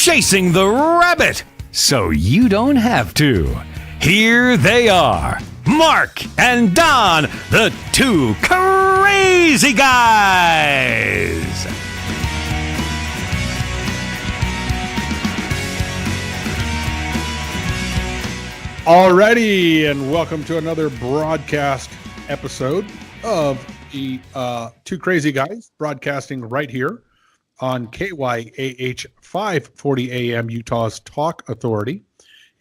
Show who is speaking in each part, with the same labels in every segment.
Speaker 1: chasing the rabbit so you don't have to. Here they are, Mark and Don, the two crazy guys.
Speaker 2: Alrighty, and welcome to another broadcast episode of the Two Crazy Guys, broadcasting right here on KYAH 540 AM, Utah's Talk Authority.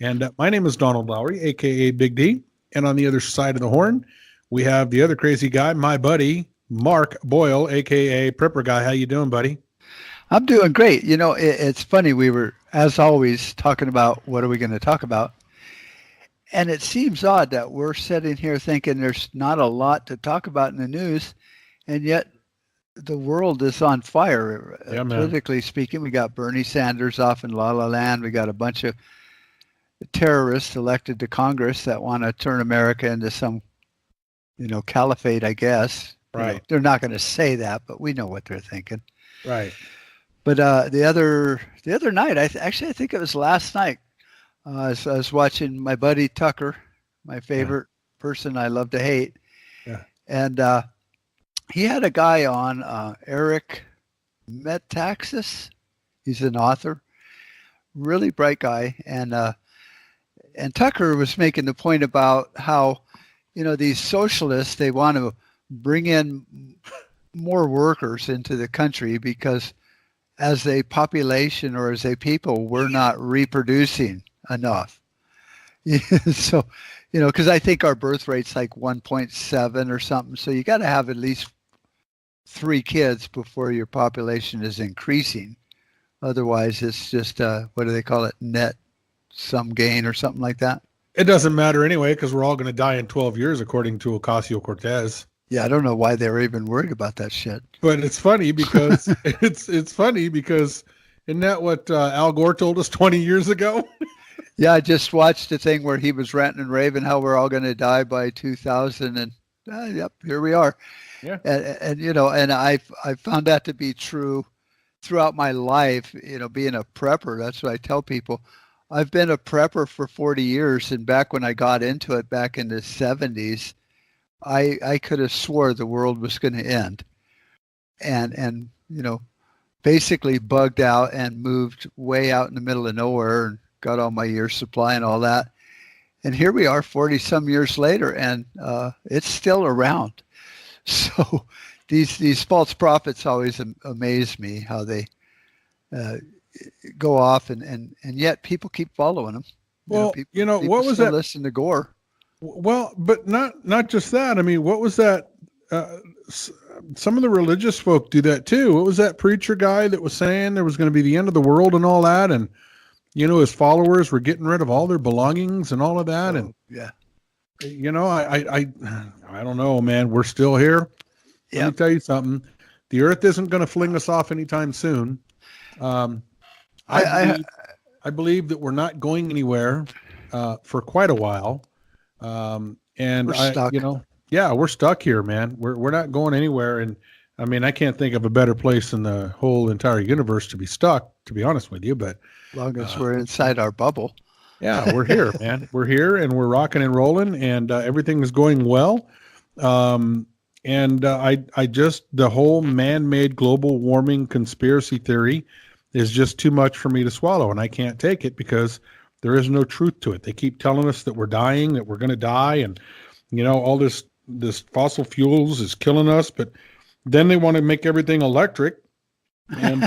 Speaker 2: And my name is Donald Lowry, a.k.a. Big D. And on the other side of the horn, we have the other crazy guy, my buddy, Mark Boyle, a.k.a. Prepper Guy. How you doing, buddy?
Speaker 3: I'm doing great. You know, it's funny. We were, as always, talking about what are we going to talk about. And it seems odd that we're sitting here thinking there's not a lot to talk about in the news, and yet the world is on fire.
Speaker 2: Yeah,
Speaker 3: politically speaking, we got Bernie Sanders off in La La Land. We got a bunch of terrorists elected to Congress that want to turn America into some, caliphate, I guess.
Speaker 2: Right.
Speaker 3: They're not going to say that, but we know what they're thinking.
Speaker 2: Right.
Speaker 3: But the other night, I think it was last night, I was watching my buddy Tucker, my favorite person I love to hate.
Speaker 2: Yeah.
Speaker 3: And he had a guy on, Eric Metaxas. He's an author, really bright guy. And Tucker was making the point about how, these socialists, they want to bring in more workers into the country because as a population or as a people, we're not reproducing enough. So, because I think our birth rate's like 1.7 or something. So you got to have at least 3 kids before your population is increasing. Otherwise, it's just, what do they call it? Net sum gain or something like that.
Speaker 2: It doesn't matter anyway, because we're all going to die in 12 years, according to Ocasio-Cortez.
Speaker 3: Yeah, I don't know why they were even worried about that shit.
Speaker 2: But it's funny because it's funny because isn't that what Al Gore told us 20 years ago?
Speaker 3: Yeah, I just watched a thing where he was ranting and raving how we're all going to die by 2000, and yep, here we are.
Speaker 2: Yeah,
Speaker 3: and I found that to be true throughout my life. Being a prepper, that's what I tell people. I've been a prepper for 40 years, and back when I got into it back in the 70s, I could have swore the world was going to end, and basically bugged out and moved way out in the middle of nowhere and got all my year's supply and all that. And here we are 40 some years later, and it's still around. So these false prophets always amaze me, how they go off and yet people keep following them.
Speaker 2: Well,
Speaker 3: people
Speaker 2: what was that?
Speaker 3: Listen to Gore.
Speaker 2: Well, but not just that. I mean, what was that? Some of the religious folk do that too. What was that preacher guy that was saying there was going to be the end of the world and all that? And, his followers were getting rid of all their belongings and all of that.
Speaker 3: Oh,
Speaker 2: and
Speaker 3: yeah,
Speaker 2: I don't know, man, we're still here.
Speaker 3: Yeah.
Speaker 2: Let me tell you something. The earth isn't going to fling us off anytime soon. I believe that we're not going anywhere, for quite a while. And
Speaker 3: we're stuck.
Speaker 2: We're stuck here, man. We're not going anywhere. And I mean, I can't think of a better place in the whole entire universe to be stuck, to be honest with you, but
Speaker 3: as long as we're inside our bubble.
Speaker 2: Yeah, we're here, man. We're here and we're rocking and rolling, and everything is going well. The whole man-made global warming conspiracy theory is just too much for me to swallow, and I can't take it because there is no truth to it. They keep telling us that we're dying, that we're going to die, and all this fossil fuels is killing us, but then they want to make everything electric. And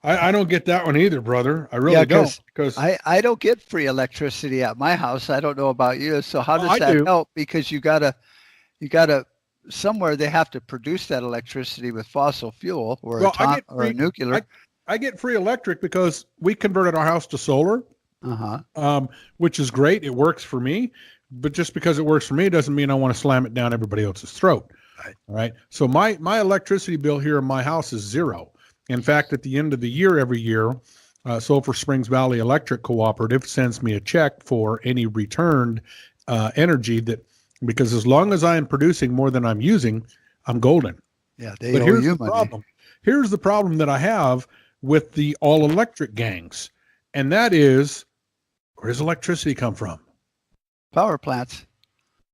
Speaker 2: I don't get that one either, brother. I really don't, because
Speaker 3: I don't get free electricity at my house. I don't know about you. So how does that help? Because you gotta somewhere they have to produce that electricity with fossil fuel or a nuclear.
Speaker 2: I get free electric because we converted our house to solar, which is great. It works for me, but just because it works for me doesn't mean I want to slam it down everybody else's throat.
Speaker 3: Right.
Speaker 2: All right. So my electricity bill here in my house is zero. In fact, at the end of the year, every year, Sulphur Springs Valley Electric Cooperative sends me a check for any returned energy because as long as I am producing more than I'm using, I'm golden.
Speaker 3: Yeah, they owe you money.
Speaker 2: Here's the problem that I have with the all-electric gangs, and that is, where does electricity come from?
Speaker 3: Power plants.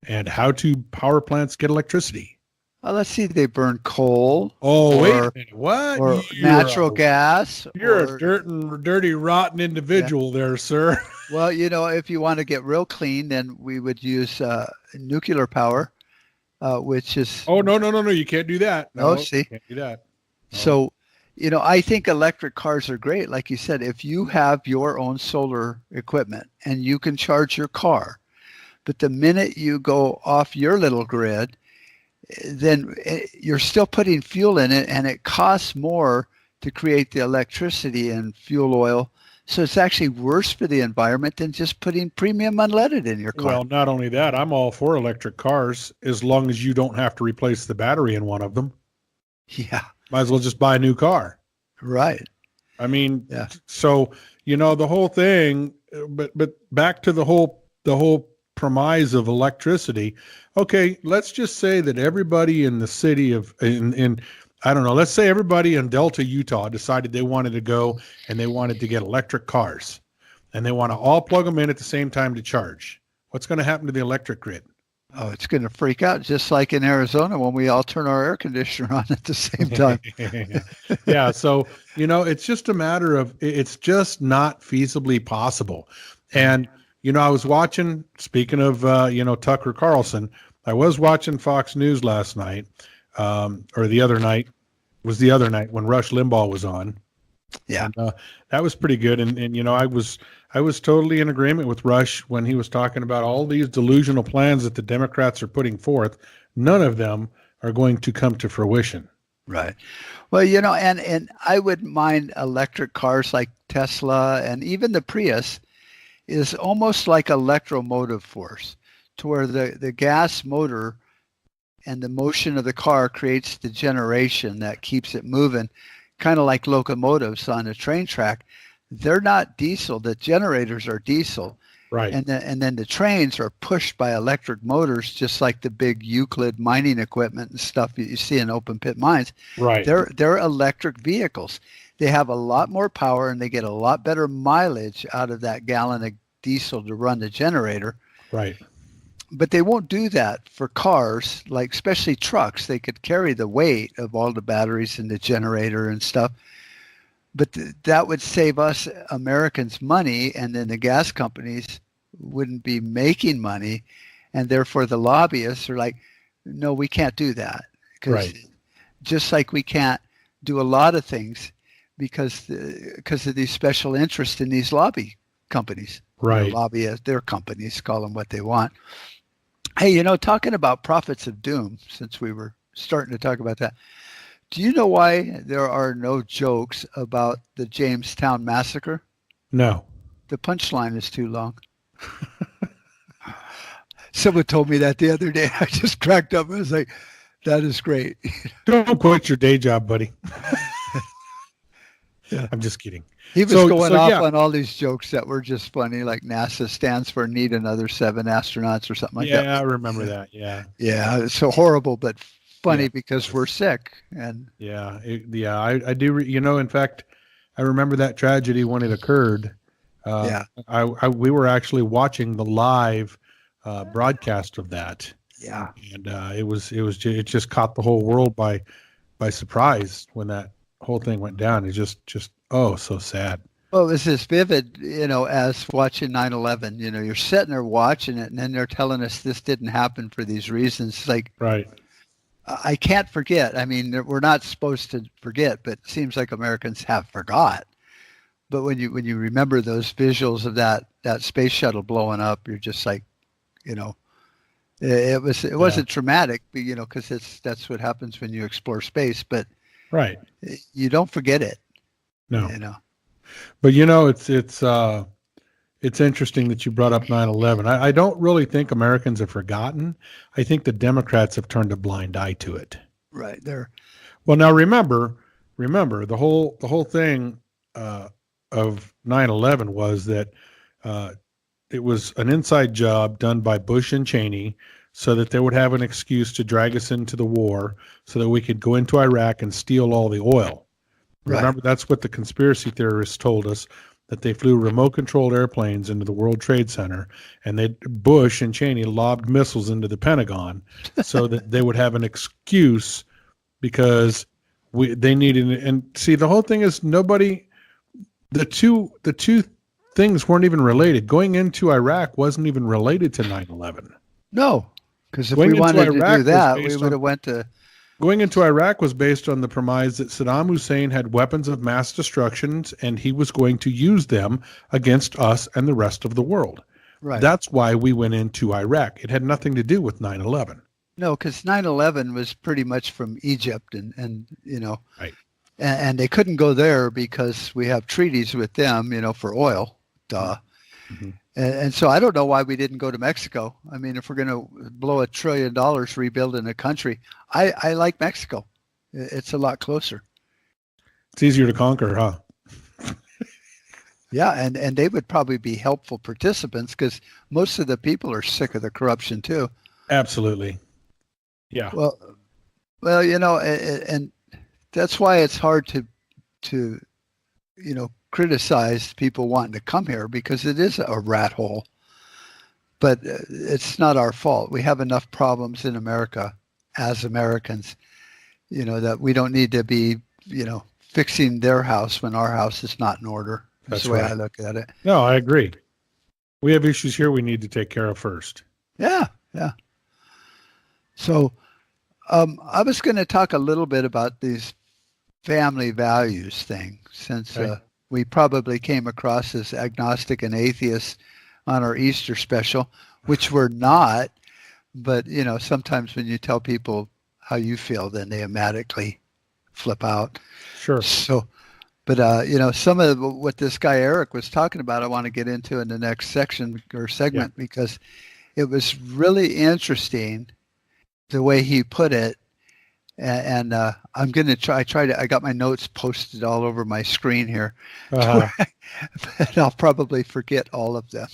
Speaker 2: And how do power plants get electricity?
Speaker 3: Let's see, they burn coal.
Speaker 2: Oh, wait a minute. What?
Speaker 3: Or natural gas.
Speaker 2: You're a dirty, rotten individual there, sir.
Speaker 3: Well, if you want to get real clean, then we would use nuclear power, which is...
Speaker 2: Oh, no. You can't do that. No,
Speaker 3: see?
Speaker 2: You can't do that. No.
Speaker 3: So, I think electric cars are great. Like you said, if you have your own solar equipment and you can charge your car, but the minute you go off your little grid, then you're still putting fuel in it, and it costs more to create the electricity and fuel oil. So it's actually worse for the environment than just putting premium unleaded in your car.
Speaker 2: Well, not only that, I'm all for electric cars as long as you don't have to replace the battery in one of them.
Speaker 3: Yeah.
Speaker 2: Might as well just buy a new car.
Speaker 3: Right.
Speaker 2: I mean, so, the whole thing, but back to the whole premise of electricity. Okay, let's just say that everybody in the city I don't know, let's say everybody in Delta, Utah decided they wanted to go and they wanted to get electric cars, and they want to all plug them in at the same time to charge. What's going to happen to the electric grid?
Speaker 3: Oh, it's going to freak out, just like in Arizona when we all turn our air conditioner on at the same time.
Speaker 2: Yeah, so, it's just a matter of, it's just not feasibly possible. And, I was watching, speaking of, Tucker Carlson, I was watching Fox News last night, or the other night, when Rush Limbaugh was on.
Speaker 3: Yeah.
Speaker 2: And, that was pretty good. And I was totally in agreement with Rush when he was talking about all these delusional plans that the Democrats are putting forth. None of them are going to come to fruition.
Speaker 3: Right. Well, and I wouldn't mind electric cars like Tesla, and even the Prius is almost like electromotive force, to where the gas motor and the motion of the car creates the generation that keeps it moving, kind of like locomotives on a train track. They're not diesel. The generators are diesel.
Speaker 2: Right.
Speaker 3: And then the trains are pushed by electric motors, just like the big Euclid mining equipment and stuff you see in open pit mines.
Speaker 2: Right.
Speaker 3: They're electric vehicles. They have a lot more power, and they get a lot better mileage out of that gallon of diesel to run the generator.
Speaker 2: Right.
Speaker 3: But they won't do that for cars, like especially trucks. They could carry the weight of all the batteries and the generator and stuff. But that would save us Americans money, and then the gas companies wouldn't be making money. And therefore the lobbyists are like, no, we can't do that.
Speaker 2: Right.
Speaker 3: Just like we can't do a lot of things because of these special interests in these lobby companies.
Speaker 2: Right.
Speaker 3: Lobbyists, their companies, call them what they want. Hey, talking about prophets of doom, since we were starting to talk about that, do you know why there are no jokes about the Jamestown massacre?
Speaker 2: No.
Speaker 3: The punchline is too long. Someone told me that the other day. I just cracked up. I was like, that is great.
Speaker 2: Don't quit your day job, buddy.
Speaker 3: Yeah.
Speaker 2: I'm just kidding.
Speaker 3: He was going off on all these jokes that were just funny, like NASA stands for need another 7 astronauts or something like that.
Speaker 2: Yeah, I remember that. Yeah.
Speaker 3: Yeah, it's so horrible, but funny because we're sick. And
Speaker 2: I do. In fact, I remember that tragedy when it occurred. We were actually watching the live broadcast of that.
Speaker 3: Yeah,
Speaker 2: and it just caught the whole world by surprise when that whole thing went down. It's just so sad.
Speaker 3: Well, it was as vivid, as watching 9/11. You're sitting there watching it, and then they're telling us this didn't happen for these reasons. Like,
Speaker 2: right.
Speaker 3: I can't forget. I mean, we're not supposed to forget, but it seems like Americans have forgot. But when you remember those visuals of that space shuttle blowing up, you're just like, it wasn't traumatic, because that's what happens when you explore space. But
Speaker 2: right,
Speaker 3: you don't forget it.
Speaker 2: No. But it's interesting that you brought up 9/11. I don't really think Americans have forgotten. I think the Democrats have turned a blind eye to it.
Speaker 3: Right there.
Speaker 2: Well, now remember the whole thing of 9/11 was that it was an inside job done by Bush and Cheney so that they would have an excuse to drag us into the war so that we could go into Iraq and steal all the oil.
Speaker 3: Right.
Speaker 2: Remember, that's what the conspiracy theorists told us, that they flew remote-controlled airplanes into the World Trade Center, and Bush and Cheney lobbed missiles into the Pentagon so that they would have an excuse because they needed. And see, the whole thing is the two things weren't even related. Going into Iraq wasn't even related to 9/11.
Speaker 3: No, because if we wanted to do that, we would have went to.
Speaker 2: Going into Iraq was based on the premise that Saddam Hussein had weapons of mass destruction and he was going to use them against us and the rest of the world.
Speaker 3: Right.
Speaker 2: That's why we went into Iraq. It had nothing to do with 9/11.
Speaker 3: No, because 9/11 was pretty much from Egypt, and
Speaker 2: Right.
Speaker 3: And they couldn't go there because we have treaties with them, for oil. Duh.
Speaker 2: Mm-hmm.
Speaker 3: And so I don't know why we didn't go to Mexico. I mean, if we're going to blow $1 trillion rebuilding a country, I like Mexico. It's a lot closer.
Speaker 2: It's easier to conquer, huh?
Speaker 3: Yeah, and they would probably be helpful participants because most of the people are sick of the corruption too.
Speaker 2: Absolutely. Yeah.
Speaker 3: Well, and that's why it's hard to criticize people wanting to come here, because it is a rat hole. But it's not our fault. We have enough problems in America as Americans, that we don't need to be, fixing their house when our house is not in order. That's the way I look at it.
Speaker 2: No, I agree. We have issues here we need to take care of first.
Speaker 3: Yeah. So I was going to talk a little bit about these family values thing, since we probably came across as agnostic and atheists on our Easter special, which we're not. But, sometimes when you tell people how you feel, then they automatically flip out.
Speaker 2: Sure.
Speaker 3: So, but, some of what this guy Eric was talking about, I want to get into in the next section or segment, because it was really interesting the way he put it. And I'm going to I got my notes posted all over my screen here, but I'll probably forget all of them.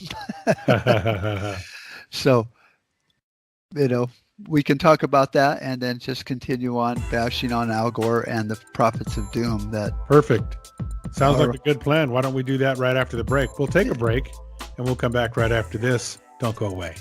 Speaker 3: So, we can talk about that and then just continue on bashing on Al Gore and the prophets of doom.
Speaker 2: Perfect. Sounds like a good plan. Why don't we do that right after the break? We'll take a break and we'll come back right after this. Don't go away.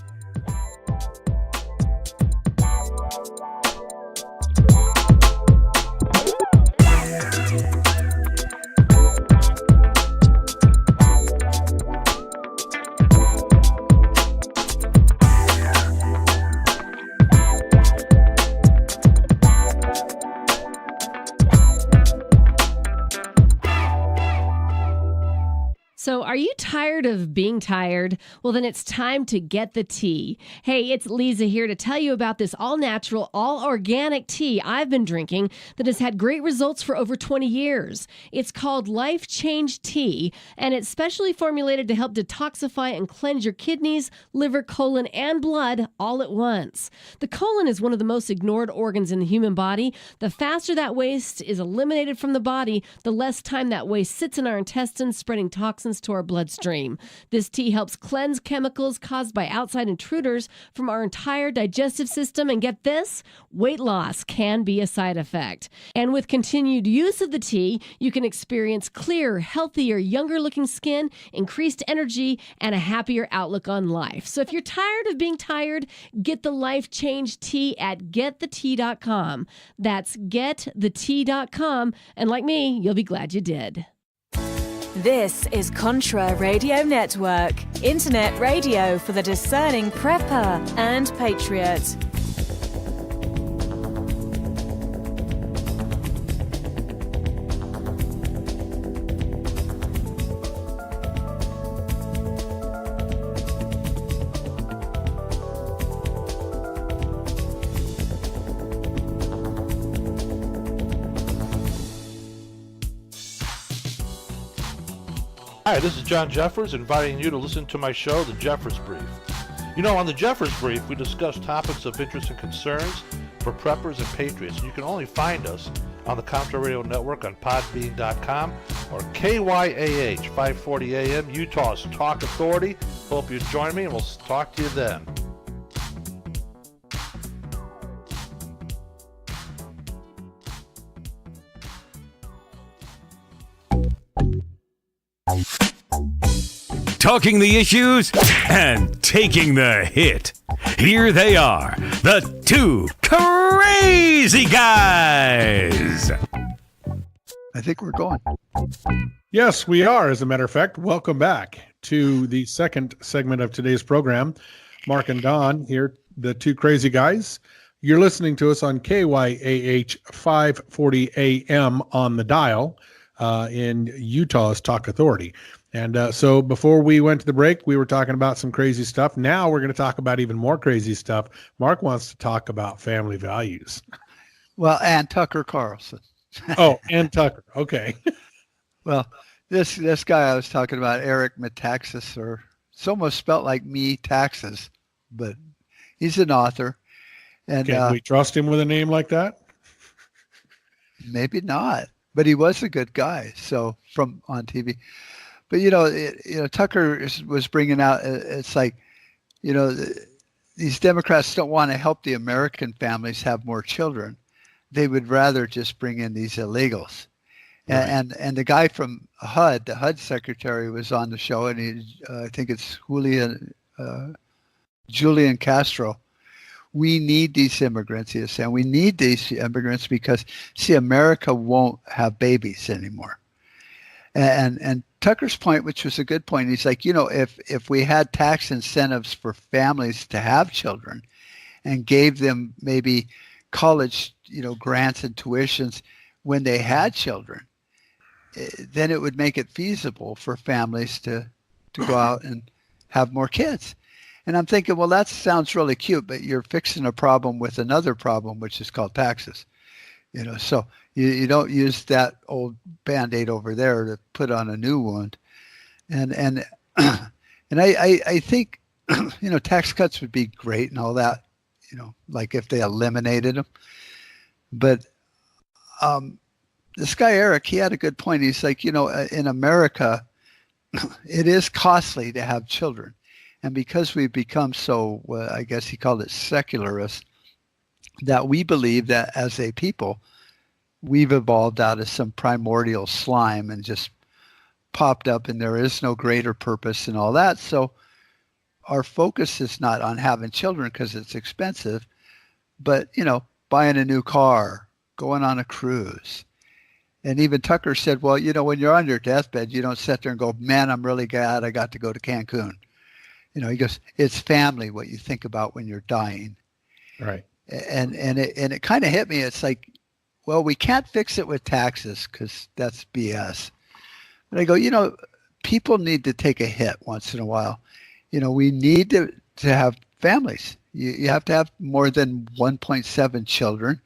Speaker 4: So are you tired of being tired? Well, then it's time to get the tea. Hey, it's Lisa here to tell you about this all-natural, all-organic tea I've been drinking that has had great results for over 20 years. It's called Life Change Tea, and it's specially formulated to help detoxify and cleanse your kidneys, liver, colon, and blood all at once. The colon is one of the most ignored organs in the human body. The faster that waste is eliminated from the body, the less time that waste sits in our intestines, spreading toxins to our bloodstream. This tea helps cleanse chemicals caused by outside intruders from our entire digestive system. And get this, weight loss can be a side effect. And with continued use of the tea, you can experience clearer, healthier, younger looking skin, increased energy, and a happier outlook on life. So if you're tired of being tired, get the Life Change Tea at getthetea.com. That's getthetea.com. And like me, you'll be glad you did.
Speaker 5: This is Contra Radio Network, internet radio for the discerning prepper and patriot.
Speaker 6: Hi, this is John Jeffers, inviting you to listen to my show, The Jeffers Brief. You know, on The Jeffers Brief, we discuss topics of interest and concerns for preppers and patriots. And you can only find us on the Contra Radio Network on podbean.com or KYAH 540 AM, Utah's Talk Authority. Hope you join me, and we'll talk to you then.
Speaker 1: talking the issues and taking the hit. Here they are, the two crazy guys.
Speaker 3: I think we're going.
Speaker 2: Yes, we are. As a matter of fact, welcome back to the second segment of today's program. Mark and Don here, the two crazy guys. You're listening to us on KYAH 540 AM on the dial in Utah's Talk Authority. And so before we went to the break, we were talking about some crazy stuff. Now we're going to talk about even more crazy stuff. Mark wants to talk about family values.
Speaker 3: Well, and Tucker Carlson.
Speaker 2: Oh, and Tucker. Okay.
Speaker 3: Well, this guy I was talking about, Eric Metaxas, or it's almost spelt like me taxes, but he's an author. And
Speaker 2: can we trust him with a name like that?
Speaker 3: Maybe not, but he was a good guy. So from on TV, but Tucker was bringing out. It's like, these Democrats don't want to help the American families have more children. They would rather just bring in these illegals. Right. And the guy from HUD, the HUD secretary, was on the show, and I think it's Julian Castro. We need these immigrants, he was saying. We need these immigrants because, see, America won't have babies anymore. And Tucker's point, which was a good point, he's like, if we had tax incentives for families to have children and gave them maybe college, grants and tuitions when they had children, then it would make it feasible for families to go out and have more kids. And I'm thinking, well, that sounds really cute, but you're fixing a problem with another problem, which is called taxes. So you don't use that old Band-Aid over there to put on a new wound. And I think, tax cuts would be great and all that, like if they eliminated them. But this guy, Eric, he had a good point. He's like, in America, it is costly to have children. And because we've become so, I guess he called it secularist, that we believe that as a people, we've evolved out of some primordial slime and just popped up, and there is no greater purpose and all that. So our focus is not on having children because it's expensive, but, buying a new car, going on a cruise. And even Tucker said, well, when you're on your deathbed, you don't sit there and go, man, I'm really glad I got to go to Cancun. He goes, it's family, what you think about when you're dying.
Speaker 2: Right.
Speaker 3: And it kind of hit me. It's like, well, we can't fix it with taxes because that's BS. But I go, people need to take a hit once in a while. We need to have families. You have to have more than 1.7 children.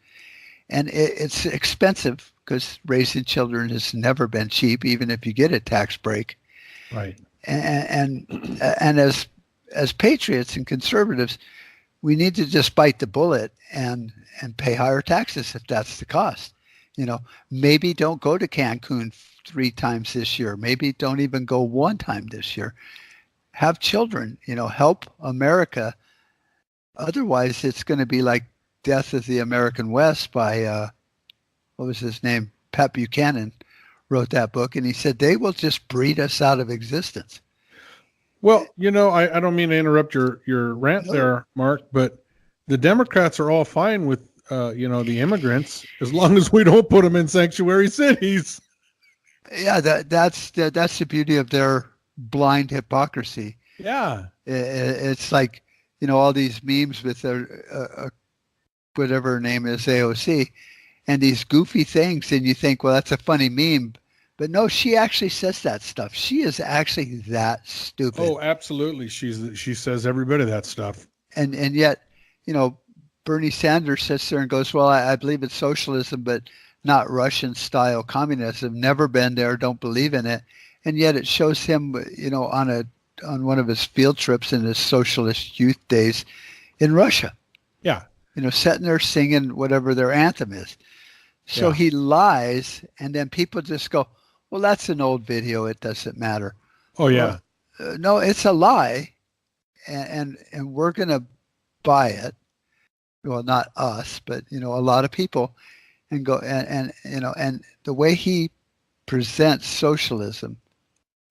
Speaker 3: And it's expensive because raising children has never been cheap, even if you get a tax break.
Speaker 2: Right.
Speaker 3: And as patriots and conservatives, we need to just bite the bullet and pay higher taxes if that's the cost. Maybe don't go to Cancun 3 times this year. Maybe don't even go 1 time this year. Have children, help America. Otherwise, it's going to be like Death of the American West by, what was his name? Pat Buchanan wrote that book, and he said they will just breed us out of existence.
Speaker 2: Well, I don't mean to interrupt your rant there, Mark, but the Democrats are all fine with, the immigrants as long as we don't put them in sanctuary cities.
Speaker 3: Yeah, that's the beauty of their blind hypocrisy.
Speaker 2: Yeah.
Speaker 3: It's like, all these memes with their, whatever her name is, AOC, and these goofy things, and you think, well, that's a funny meme. But no, she actually says that stuff. She is actually that stupid.
Speaker 2: Oh, absolutely. She says every bit of that stuff.
Speaker 3: And yet, Bernie Sanders sits there and goes, well, I believe it's socialism, but not Russian-style communism. Never been there, don't believe in it. And yet it shows him, on one of his field trips in his socialist youth days in Russia.
Speaker 2: Yeah.
Speaker 3: Sitting there singing whatever their anthem is. So he lies, and then people just go, well, that's an old video. It doesn't matter.
Speaker 2: Oh, yeah.
Speaker 3: Well, no, it's a lie, and we're going to buy it. Well, not us, but, a lot of people, and go, and the way he presents socialism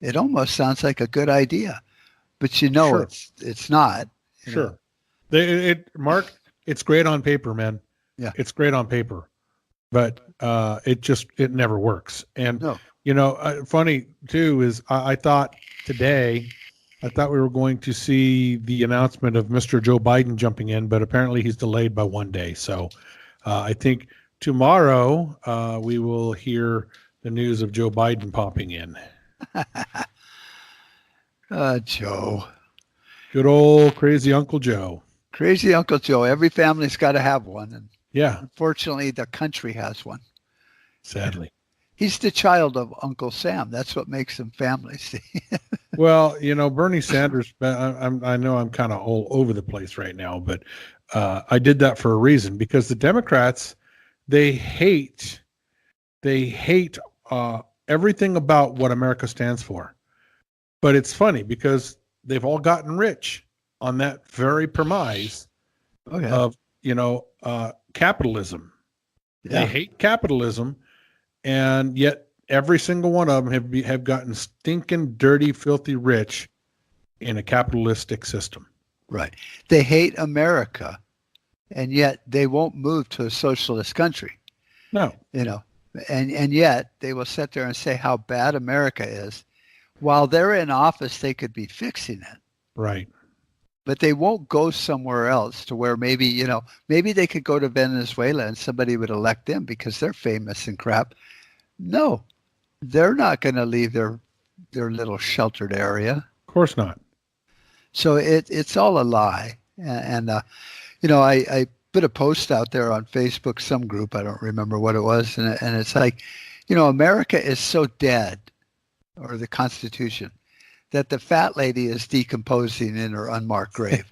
Speaker 3: it almost sounds like a good idea, but you know
Speaker 2: Sure.
Speaker 3: it's not. You know.
Speaker 2: Sure. Mark, it's great on paper, man.
Speaker 3: Yeah.
Speaker 2: It's great on paper, but it never works. And
Speaker 3: No.
Speaker 2: funny too is I thought we were going to see the announcement of Mr. Joe Biden jumping in, but apparently he's delayed by one day. So I think tomorrow we will hear the news of Joe Biden popping in.
Speaker 3: Joe.
Speaker 2: Good old crazy Uncle Joe.
Speaker 3: Crazy Uncle Joe. Every family's got to have one. And
Speaker 2: Yeah,
Speaker 3: unfortunately, the country has one.
Speaker 2: sadly.
Speaker 3: He's the child of Uncle Sam. That's what makes them family. See?
Speaker 2: Well, Bernie Sanders, I know I'm kind of all over the place right now, but I did that for a reason, because the Democrats, they hate everything about what America stands for. But it's funny because they've all gotten rich on that very premise of, capitalism.
Speaker 3: Yeah.
Speaker 2: They hate capitalism, and yet every single one of them have gotten stinking, dirty, filthy rich in a capitalistic system.
Speaker 3: Right. They hate America, and yet they won't move to a socialist country.
Speaker 2: No.
Speaker 3: And yet they will sit there and say how bad America is. While they're in office, they could be fixing it.
Speaker 2: Right.
Speaker 3: But they won't go somewhere else to where maybe they could go to Venezuela and somebody would elect them because they're famous and crap. No, they're not going to leave their little sheltered area.
Speaker 2: Of course not.
Speaker 3: So it's all a lie. And I put a post out there on Facebook, some group, I don't remember what it was. And it's like, America is so dead, or the Constitution, that the fat lady is decomposing in her unmarked grave.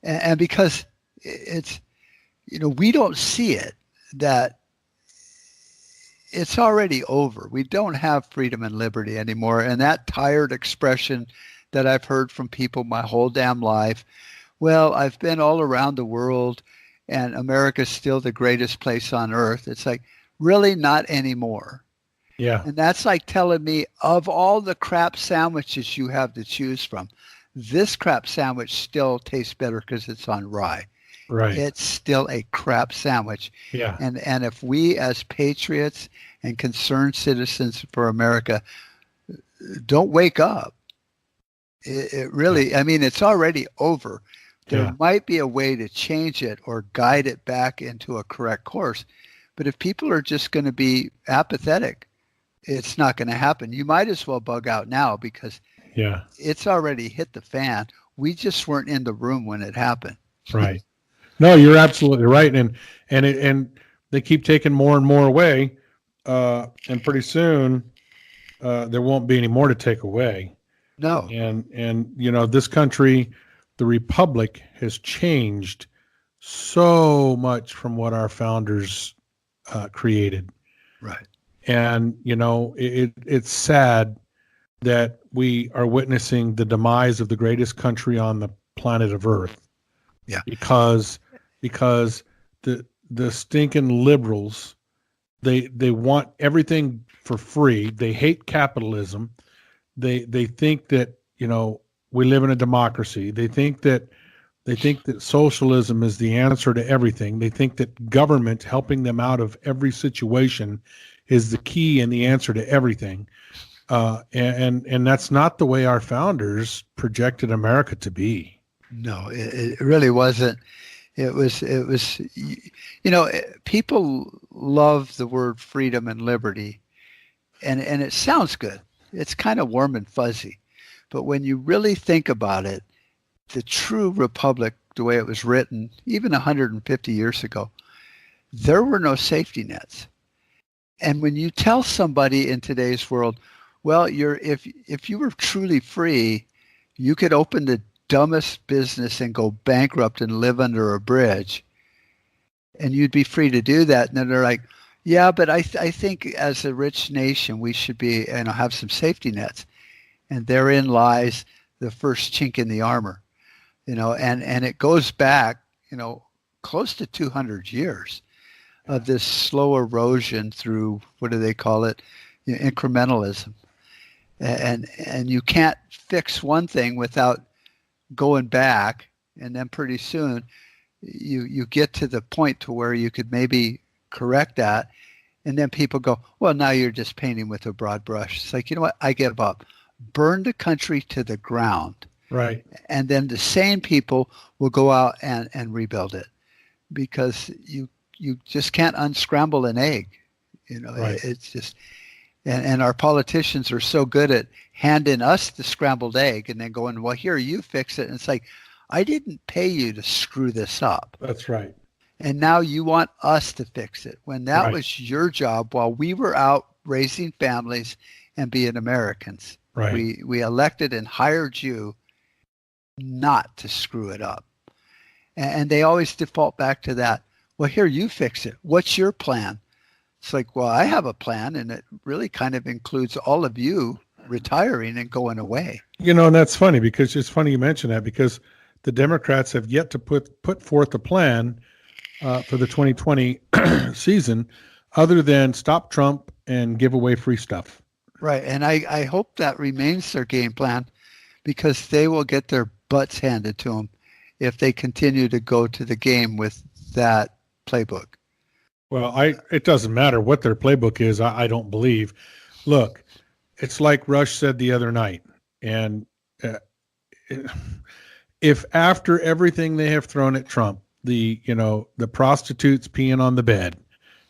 Speaker 3: and because it's, we don't see it, that it's already over. We don't have freedom and liberty anymore. And that tired expression that I've heard from people my whole damn life, well, I've been all around the world and America's still the greatest place on earth. It's like, really not anymore.
Speaker 2: Yeah.
Speaker 3: And that's like telling me, of all the crap sandwiches you have to choose from, this crap sandwich still tastes better because it's on rye.
Speaker 2: Right.
Speaker 3: It's still a crap sandwich.
Speaker 2: Yeah.
Speaker 3: And if we as patriots and concerned citizens for America don't wake up, it really, it's already over. There might be a way to change it or guide it back into a correct course. But if people are just going to be apathetic, it's not going to happen. You might as well bug out now because it's already hit the fan. We just weren't in the room when it happened.
Speaker 2: Right. No, you're absolutely right. And they keep taking more and more away. And pretty soon there won't be any more to take away.
Speaker 3: No.
Speaker 2: And this country, the Republic, has changed so much from what our founders created.
Speaker 3: Right.
Speaker 2: And, it's sad that we are witnessing the demise of the greatest country on the planet of Earth.
Speaker 3: Yeah.
Speaker 2: Because the stinking liberals, they want everything for free. They hate capitalism. They think that, we live in a democracy. They think that socialism is the answer to everything. They think that government helping them out of every situation is the key and the answer to everything. And that's not the way our founders projected America to be.
Speaker 3: No, it really wasn't. It was, people love the word freedom and liberty, and it sounds good. It's kind of warm and fuzzy. But when you really think about it, the true republic, the way it was written, even 150 years ago, there were no safety nets. And when you tell somebody in today's world, well, if you were truly free, you could open the dumbest business and go bankrupt and live under a bridge, and you'd be free to do that. And then they're like, yeah, but I think as a rich nation, we should be and have some safety nets. And therein lies the first chink in the armor, and it goes back, close to 200 years of this slow erosion through, what do they call it? Incrementalism. And you can't fix one thing without going back, and then pretty soon you get to the point to where you could maybe correct that, and then people go, well, now you're just painting with a broad brush. It's like, you know what, I give up. Burn the country to the ground.
Speaker 2: Right.
Speaker 3: And then the sane people will go out and rebuild it, because you just can't unscramble an egg.
Speaker 2: Right.
Speaker 3: It's just, and our politicians are so good at handing us the scrambled egg and then going, well, here, you fix it. And it's like, I didn't pay you to screw this up.
Speaker 2: That's right.
Speaker 3: And now you want us to fix it, when that
Speaker 2: Right.
Speaker 3: was your job while we were out raising families and being Americans.
Speaker 2: Right.
Speaker 3: We elected and hired you not to screw it up. And they always default back to that. Well, here, you fix it. What's your plan? It's like, well, I have a plan, and it really kind of includes all of you retiring and going away.
Speaker 2: And that's funny, because it's funny you mention that, because the Democrats have yet to put forth a plan for the 2020 season other than stop Trump and give away free stuff.
Speaker 3: Right. And I hope that remains their game plan, because they will get their butts handed to them if they continue to go to the game with that playbook.
Speaker 2: Well, it doesn't matter what their playbook is. I don't believe. Look, it's like Rush said the other night, and if after everything they have thrown at Trump, the prostitutes peeing on the bed,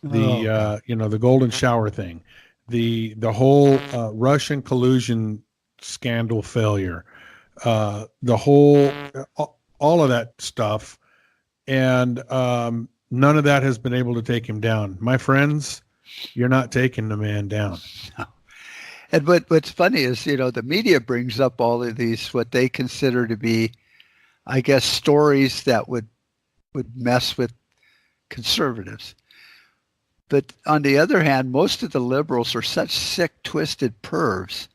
Speaker 2: the golden shower thing, the whole Russian collusion scandal failure, the whole all of that stuff, and none of that has been able to take him down. My friends, you're not taking the man down.
Speaker 3: No. And what's funny is, the media brings up all of these, what they consider to be, I guess, stories that would mess with conservatives. But on the other hand, most of the liberals are such sick, twisted pervs.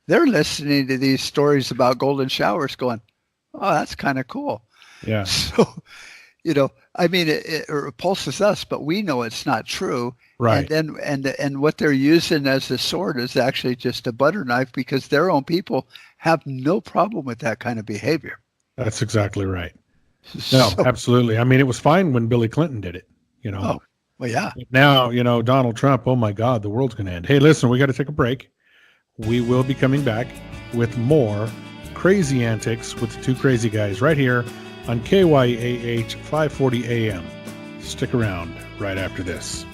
Speaker 3: They're listening to these stories about golden showers going, oh, that's kind of cool.
Speaker 2: Yeah.
Speaker 3: So, I mean, it repulses us, but we know it's not true.
Speaker 2: Right.
Speaker 3: And then and what they're using as a sword is actually just a butter knife, because their own people have no problem with that kind of behavior.
Speaker 2: That's exactly right. No, absolutely. I mean, it was fine when Billy Clinton did it,
Speaker 3: Oh, well, yeah.
Speaker 2: Now, Donald Trump, oh my God, the world's going to end. Hey, listen, we got to take a break. We will be coming back with more crazy antics with the two crazy guys right here on KYAH 540 AM. Stick around right after this.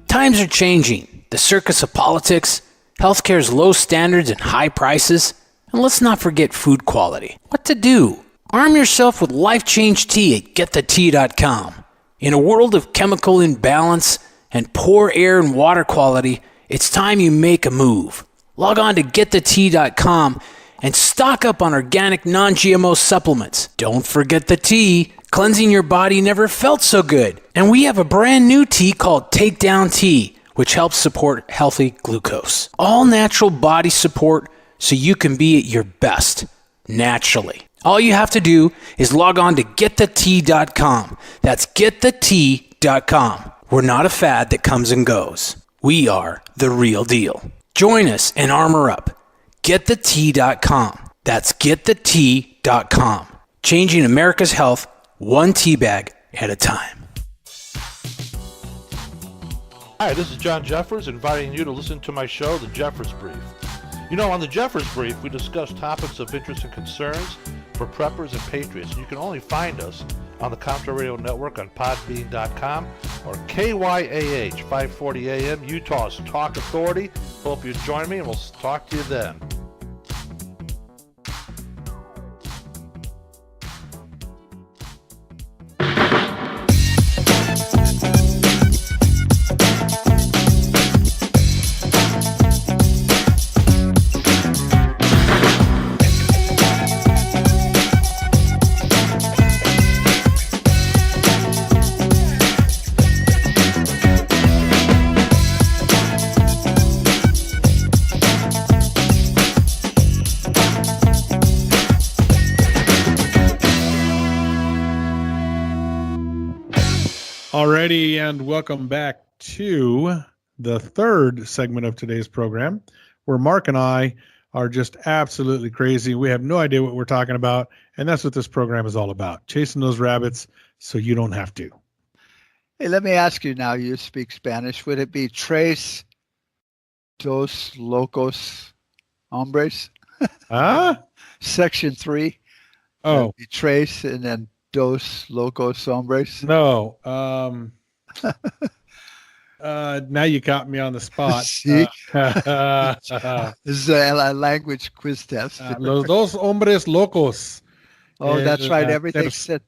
Speaker 7: Times are changing. The circus of politics, healthcare's low standards and high prices, and let's not forget food quality. What to do? Arm yourself with Life Change Tea at GetTheTea.com. In a world of chemical imbalance and poor air and water quality, it's time you make a move. Log on to GetTheTea.com and stock up on organic non-GMO supplements. Don't forget the tea. Cleansing your body never felt so good. And we have a brand new tea called Takedown Tea, which helps support healthy glucose. All natural body support so you can be at your best, naturally. All you have to do is log on to GetTheTea.com. That's GetTheTea.com. We're not a fad that comes and goes. We are the real deal. Join us and armor up. GetTheTea.com. That's GetTheTea.com. Changing America's health one tea bag at a time.
Speaker 6: Hi, this is John Jeffers, inviting you to listen to my show, The Jeffers Brief. On The Jeffers Brief, we discuss topics of interest and concerns for preppers and patriots. You can only find us on the Contra Radio Network on podbean.com or KYAH 540 AM, Utah's Talk Authority. Hope you join me, and we'll talk to you then.
Speaker 2: Alrighty, and welcome back to the third segment of today's program, where Mark and I are just absolutely crazy. We have no idea what we're talking about, and that's what this program is all about, chasing those rabbits so you don't have to.
Speaker 3: Hey, let me ask you now, you speak Spanish. Would it be tres dos locos hombres?
Speaker 2: Huh?
Speaker 3: Section 3.
Speaker 2: Oh,
Speaker 3: Tres and then dos locos hombres.
Speaker 2: no. Now you caught me on the spot.
Speaker 3: See?
Speaker 2: Los
Speaker 3: This is a language quiz test.
Speaker 2: dos hombres locos.
Speaker 3: Oh, that's right.
Speaker 2: There's-
Speaker 3: Said.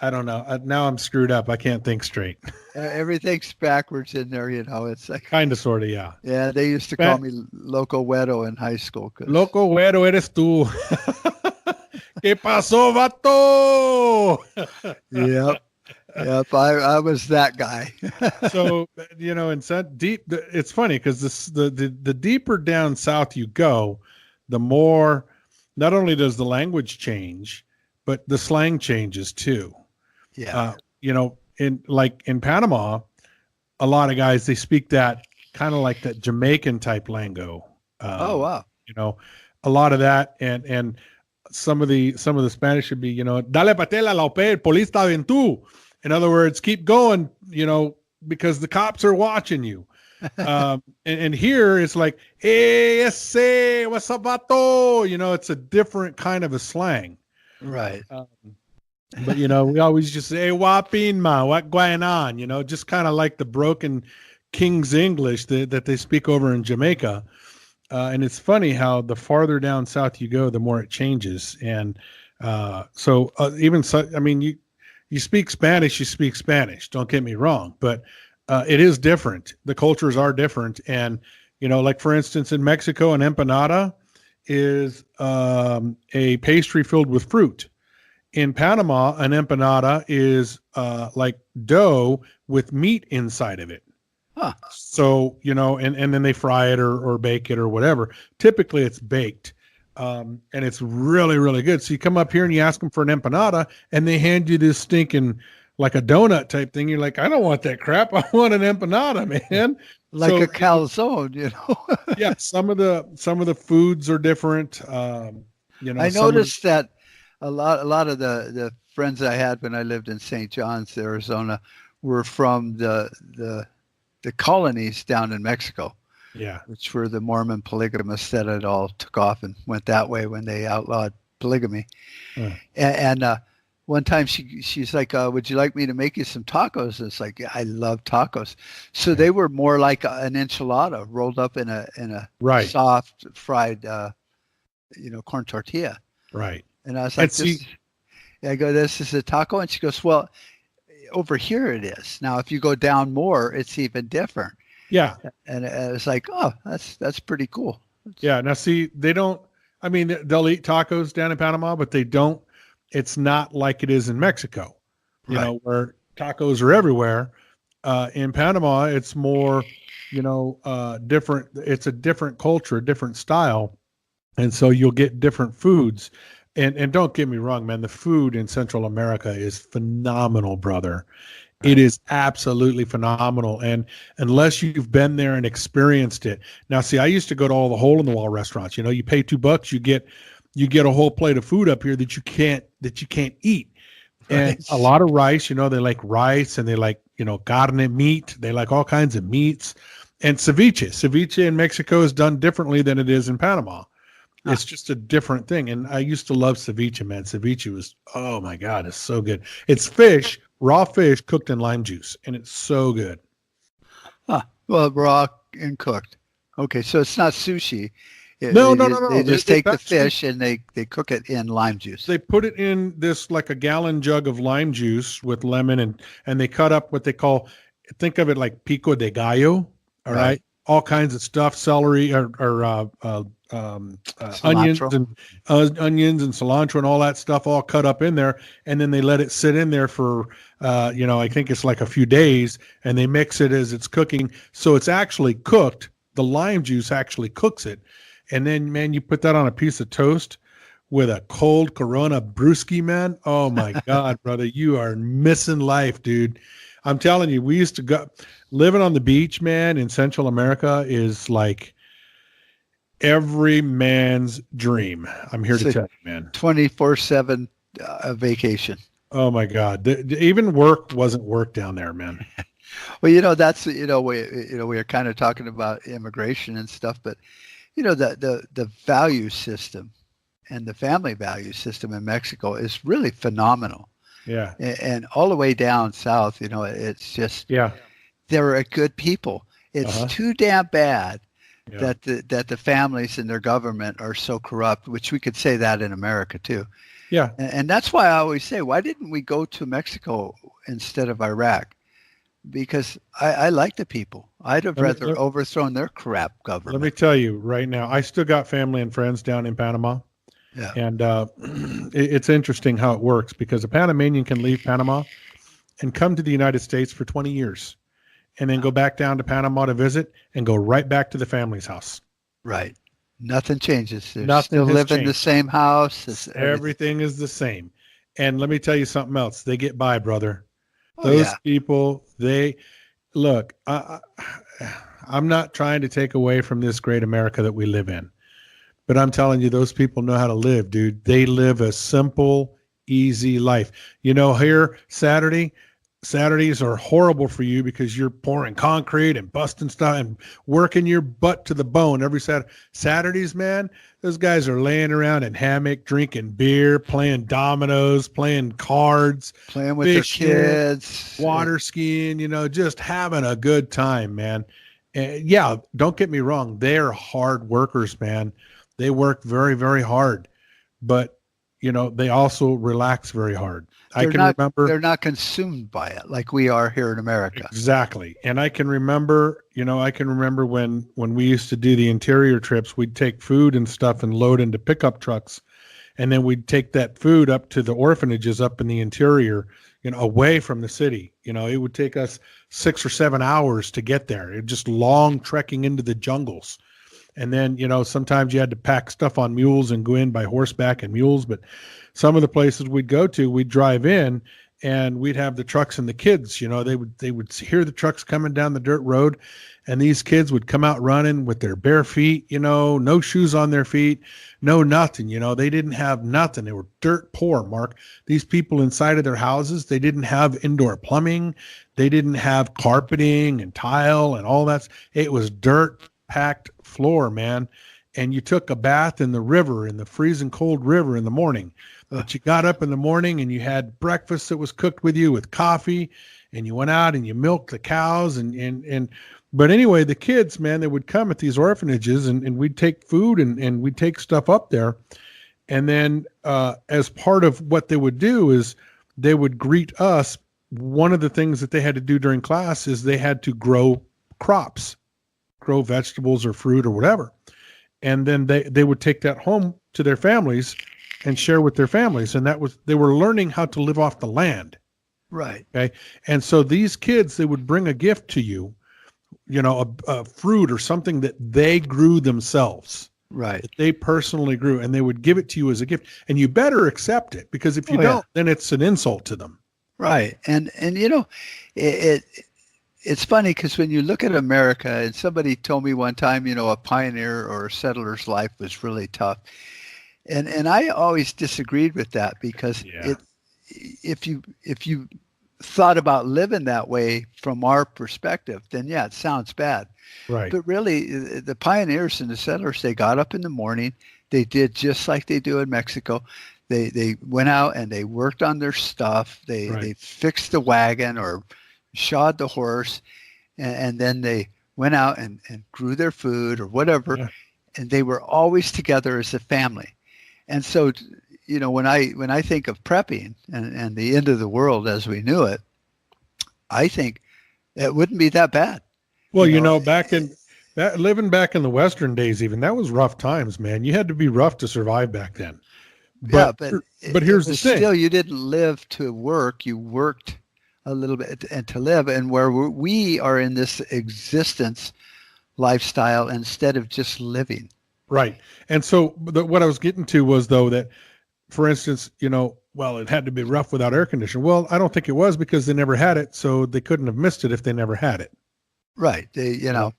Speaker 2: I don't know. Now I'm screwed up. I can't think straight.
Speaker 3: Everything's backwards in there, It's like,
Speaker 2: Kind of, sort of, yeah.
Speaker 3: yeah, they used to call me Loco Güero in high school.
Speaker 2: Loco güero eres tú. ¿Qué pasó, vato?
Speaker 3: Yep. I was that guy.
Speaker 2: So, in deep, it's funny because the deeper down south you go, the more, not only does the language change, but the slang changes too.
Speaker 3: Yeah.
Speaker 2: In Panama, a lot of guys, they speak that kind of like that Jamaican type lingo.
Speaker 3: Oh, wow.
Speaker 2: A lot of that, and some of the Spanish would be, dale patela la ope, police está bien tú. In other words, keep going, because the cops are watching you. And here it's like, hey, ese, what's up, vato? It's a different kind of a slang.
Speaker 3: Right.
Speaker 2: But we always just say, hey, wapin ma, what going on? Just kind of like the broken King's English that they speak over in Jamaica. And it's funny how the farther down south you go, the more it changes. And you speak Spanish, you speak Spanish. Don't get me wrong, but it is different. The cultures are different. And, like for instance, in Mexico, an empanada is a pastry filled with fruit. In Panama, an empanada is like dough with meat inside of it.
Speaker 3: Huh.
Speaker 2: So, and then they fry it or bake it or whatever. Typically it's baked. And it's really, really good. So you come up here and you ask them for an empanada and they hand you this stinking, like a donut type thing. You're like, I don't want that crap. I want an empanada, man.
Speaker 3: Like a calzone,
Speaker 2: Yeah. Some of the foods are different. I
Speaker 3: noticed that a lot of the friends I had when I lived in St. John's, Arizona, were from the colonies down in Mexico.
Speaker 2: Yeah.
Speaker 3: Which were the Mormon polygamists that it all took off and went that way when they outlawed polygamy. And one time she's like, would you like me to make you some tacos? And it's like, yeah, I love tacos. So they were more like an enchilada rolled up in a
Speaker 2: right.
Speaker 3: soft fried, corn tortilla.
Speaker 2: Right.
Speaker 3: And I was like, I go, this is a taco. And she goes, well, over here it is. Now, if you go down more, it's even different.
Speaker 2: Yeah.
Speaker 3: And it's like, oh, that's pretty cool.
Speaker 2: Yeah. Now, see, they'll eat tacos down in Panama, but they don't. It's not like it is in Mexico, where tacos are everywhere. In Panama, it's more, different. It's a different culture, a different style. And so you'll get different foods. And don't get me wrong, man, the food in Central America is phenomenal, brother. It is absolutely phenomenal. And unless you've been there and experienced it. Now, see, I used to go to all the hole in the wall restaurants. You pay $2, you get a whole plate of food up here that you can't eat. And a lot of rice, they like rice and they like, carne meat. They like all kinds of meats. And ceviche in Mexico is done differently than it is in Panama. It's just a different thing. And I used to love ceviche, man. Ceviche was, oh my God, it's so good. It's fish, raw fish cooked in lime juice, and it's so good.
Speaker 3: Huh. Well, raw and cooked. Okay, so it's not sushi.
Speaker 2: No.
Speaker 3: They just take the fish and they cook it in lime juice.
Speaker 2: They put it in this like a gallon jug of lime juice with lemon and they cut up what they call, think of it like pico de gallo, all right? All kinds of stuff, celery or onions and cilantro and all that stuff all cut up in there. And then they let it sit in there for, I think it's like a few days, and they mix it as it's cooking. So it's actually cooked. The lime juice actually cooks it. And then, man, you put that on a piece of toast with a cold Corona brewski, man. Oh my God, brother, you are missing life, dude. I'm telling you, we used to go living on the beach, man, in Central America is like every man's dream. I'm here
Speaker 3: It's
Speaker 2: to
Speaker 3: a
Speaker 2: tell you, man.
Speaker 3: 24/7 vacation.
Speaker 2: Oh my God. Even work wasn't work down there, man.
Speaker 3: Well, that's we are kind of talking about immigration and stuff, but the value system and the family value system in Mexico is really phenomenal.
Speaker 2: Yeah.
Speaker 3: And all the way down south, it's just
Speaker 2: Yeah.
Speaker 3: they're a good people. It's too damn bad that the families and their government are so corrupt, which we could say that in America too.
Speaker 2: Yeah.
Speaker 3: And that's why I always say, why didn't we go to Mexico instead of Iraq? Because I like the people. I'd have rather overthrown their crap government.
Speaker 2: Let me tell you right now, I still got family and friends down in Panama.
Speaker 3: Yeah.
Speaker 2: And it's interesting how it works because a Panamanian can leave Panama and come to the United States for 20 years and then go back down to Panama to visit and go right back to the family's house.
Speaker 3: Right. Nothing changes. They
Speaker 2: Nothing
Speaker 3: still
Speaker 2: has
Speaker 3: live in
Speaker 2: changed.
Speaker 3: the same house.
Speaker 2: Everything is the same. And let me tell you something else. They get by, brother.
Speaker 3: Oh,
Speaker 2: Those
Speaker 3: yeah.
Speaker 2: people, they look, I'm not trying to take away from this great America that we live in, but I'm telling you, those people know how to live, dude. They live a simple, easy life. Here, Saturdays are horrible for you because you're pouring concrete and busting stuff and working your butt to the bone every Saturday. Saturdays, man, those guys are laying around in hammock, drinking beer, playing dominoes, playing cards,
Speaker 3: Playing with
Speaker 2: fishing,
Speaker 3: their kids.
Speaker 2: water skiing, just having a good time, man. And yeah, don't get me wrong. They're hard workers, man. They work very, very hard, but they also relax very hard. Remember
Speaker 3: they're not consumed by it like we are here in America.
Speaker 2: Exactly. And I can remember when we used to do the interior trips, we'd take food and stuff and load into pickup trucks. And then we'd take that food up to the orphanages up in the interior, away from the city. It would take us 6 or 7 hours to get there. It just long trekking into the jungles. And then, sometimes you had to pack stuff on mules and go in by horseback and mules. But some of the places we'd go to, we'd drive in and we'd have the trucks and the kids, they would hear the trucks coming down the dirt road and these kids would come out running with their bare feet, no shoes on their feet, no nothing, they didn't have nothing. They were dirt poor, Mark. These people inside of their houses, they didn't have indoor plumbing. They didn't have carpeting and tile and all that. It was dirt packed floor, man. And you took a bath in the river, in the freezing cold river in the morning. But you got up in the morning and you had breakfast that was cooked with you with coffee, and you went out and you milked the cows but anyway, the kids, man, they would come at these orphanages and we'd take food and we'd take stuff up there. And then as part of what they would do is they would greet us. One of the things that they had to do during class is they had to grow crops, grow vegetables or fruit or whatever. And then they would take that home to their families and share with their families. And they were learning how to live off the land.
Speaker 3: Right.
Speaker 2: Okay. And so these kids, they would bring a gift to you, a fruit or something that they grew themselves.
Speaker 3: Right.
Speaker 2: That they personally grew, and they would give it to you as a gift. And you better accept it, because if you don't, then it's an insult to them.
Speaker 3: Right. And it's funny because when you look at America, and somebody told me one time, a pioneer or a settler's life was really tough. And I always disagreed with that because if you thought about living that way from our perspective, then yeah, it sounds bad.
Speaker 2: Right.
Speaker 3: But really, the pioneers and the settlers, they got up in the morning, they did just like they do in Mexico. They went out and they worked on their stuff. They fixed the wagon or shod the horse, and then they went out and grew their food or whatever. Yeah. And they were always together as a family. And so, when I think of prepping and the end of the world as we knew it, I think it wouldn't be that bad.
Speaker 2: Well, living back in the Western days, even that was rough times, man. You had to be rough to survive back then.
Speaker 3: But
Speaker 2: here's the thing.
Speaker 3: Still, you didn't live to work. You worked a little bit and to live. And where we are in this existence lifestyle instead of just living.
Speaker 2: Right. And so what I was getting to was, though, that, for instance, it had to be rough without air conditioning. Well, I don't think it was, because they never had it, so they couldn't have missed it if they never had it.
Speaker 3: Right.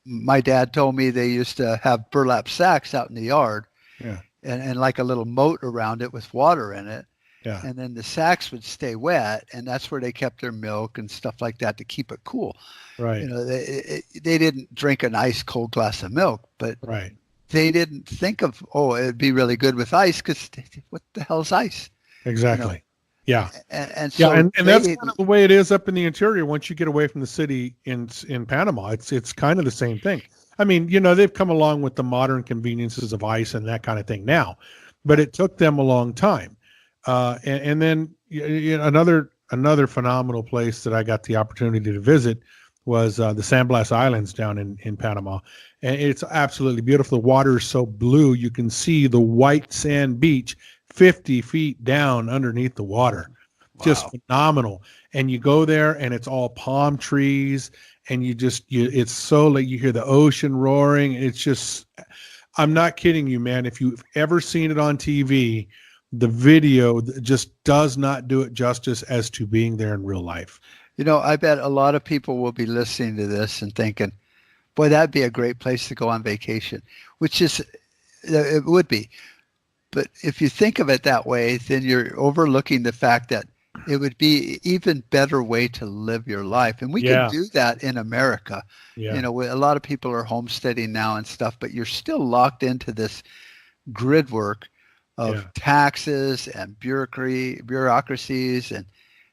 Speaker 3: My dad told me they used to have burlap sacks out in the yard,
Speaker 2: Yeah.
Speaker 3: and like a little moat around it with water in it.
Speaker 2: Yeah.
Speaker 3: And then the sacks would stay wet, and that's where they kept their milk and stuff like that to keep it cool.
Speaker 2: Right.
Speaker 3: They didn't drink an ice cold glass of milk, but
Speaker 2: Right.
Speaker 3: they didn't think of, it'd be really good with ice, because what the hell's ice?
Speaker 2: Exactly. Yeah.
Speaker 3: And so
Speaker 2: and that's kind of the way it is up in the interior. Once you get away from the city in Panama, it's kind of the same thing. I mean, they've come along with the modern conveniences of ice and that kind of thing now, but it took them a long time. And then another phenomenal place that I got the opportunity to visit was the San Blas Islands down in Panama. And it's absolutely beautiful. The water is so blue, you can see the white sand beach 50 feet down underneath the water. Wow. Just phenomenal. And you go there and it's all palm trees, and it's so like you hear the ocean roaring. It's just, I'm not kidding you, man. If you've ever seen it on TV, the video just does not do it justice as to being there in real life.
Speaker 3: I bet a lot of people will be listening to this and thinking, boy, that'd be a great place to go on vacation, which is, it would be. But if you think of it that way, then you're overlooking the fact that it would be even better way to live your life. And we can do that in America. Yeah. A lot of people are homesteading now and stuff, but you're still locked into this grid work of taxes and bureaucracies, and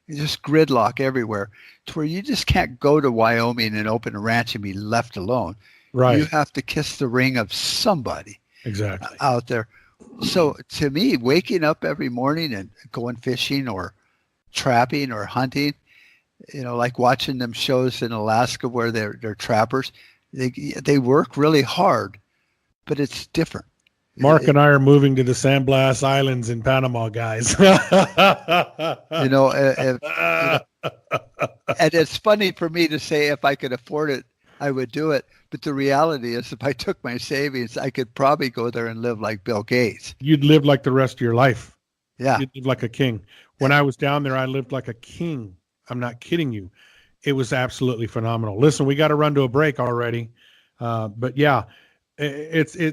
Speaker 3: just gridlock everywhere, to where you just can't go to Wyoming and open a ranch and be left alone.
Speaker 2: Right.
Speaker 3: You have to kiss the ring of somebody out there. So to me, waking up every morning and going fishing or trapping or hunting, like watching them shows in Alaska where they're trappers, they work really hard, but it's different.
Speaker 2: Mark and I are moving to the San Blas Islands in Panama, guys.
Speaker 3: And it's funny for me to say, if I could afford it, I would do it. But the reality is, if I took my savings, I could probably go there and live like Bill Gates.
Speaker 2: You'd live like the rest of your life.
Speaker 3: Yeah.
Speaker 2: You'd live like a king. When I was down there, I lived like a king. I'm not kidding you. It was absolutely phenomenal. Listen, we got to run to a break already. But yeah,